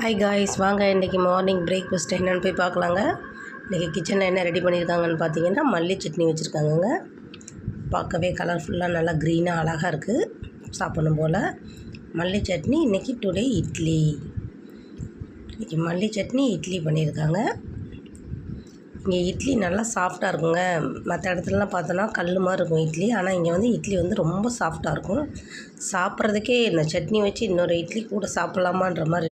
Hi guys, வாங்க இன்றைக்கி morning breakfast என்னென்னு போய் பார்க்கலாங்க. இன்றைக்கி கிச்சனில் என்ன ரெடி பண்ணியிருக்காங்கன்னு பார்த்தீங்கன்னா, மல்லி சட்னி வச்சுருக்காங்கங்க. பார்க்கவே கலர்ஃபுல்லாக நல்லா க்ரீனாக அழகாக இருக்குது, சாப்பிடணும் போல். மல்லி சட்னி இன்றைக்கி டுடே இட்லி. இன்றைக்கி மல்லி சட்னி இட்லி பண்ணியிருக்காங்க. இங்கே இட்லி நல்லா சாஃப்டாக இருக்குங்க. மற்ற இடத்துலலாம் பார்த்தோன்னா கல் மாதிரி இருக்கும் இட்லி, ஆனால் இங்கே வந்து இட்லி வந்து ரொம்ப சாஃப்டாக இருக்கும். சாப்பிட்றதுக்கே இந்த சட்னி வச்சு இன்னொரு இட்லி கூட சாப்பிட்லாமான்ற மாதிரி.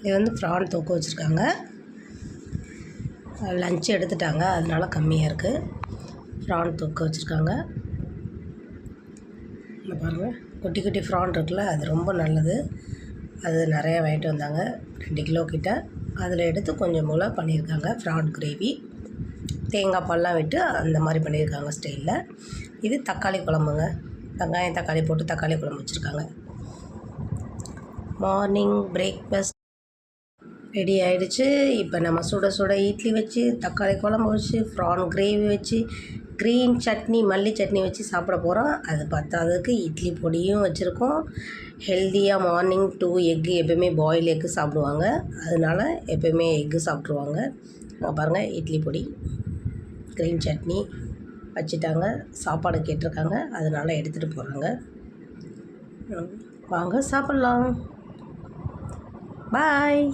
இது வந்து ப்ரான் தொக்கு வச்சுருக்காங்க. லஞ்சு எடுத்துட்டாங்க, அதனால கம்மியாக இருக்குது. ப்ரான் தொக்கு வச்சுருக்காங்க. இந்த பாருங்கள், குட்டி குட்டி ப்ரான் இருக்குல்ல, அது ரொம்ப நல்லது. அது நிறையா வாங்கிட்டு வந்தாங்க, 2 கிலோ கிட்ட. அதில் எடுத்து கொஞ்சம் போல் பண்ணியிருக்காங்க ப்ரான் கிரேவி. தேங்காய் பால்லாம் விட்டு அந்த மாதிரி பண்ணியிருக்காங்க ஸ்டைலில். இது தக்காளி குழம்புங்க. வெங்காயம் தக்காளி போட்டு தக்காளி குழம்பு வச்சுருக்காங்க. மார்னிங் பிரேக்ஃபாஸ்ட் ரெடி ஆகிடுச்சு. இப்போ நம்ம சுட சுட இட்லி வச்சு, தக்காளி குழம்பு வச்சு, ப்ரான் கிரேவி வச்சு, க்ரீன் சட்னி மல்லி சட்னி வச்சு சாப்பிட போகிறோம். அது பத்தாததுக்கு இட்லி பொடியும் வச்சுருக்கோம். ஹெல்த்தியாக மார்னிங் 2 எக்கு எப்போயுமே பாயில் எக்கு சாப்பிடுவாங்க, அதனால் எப்போயுமே எக்கு சாப்பிட்ருவாங்க. பாருங்கள், இட்லி பொடி, க்ரீன் சட்னி வச்சுட்டாங்க. சாப்பாடு கேட்டிருக்காங்க, அதனால் எடுத்துகிட்டு போகிறாங்க. வாங்க சாப்பிட்லாம். பாய்.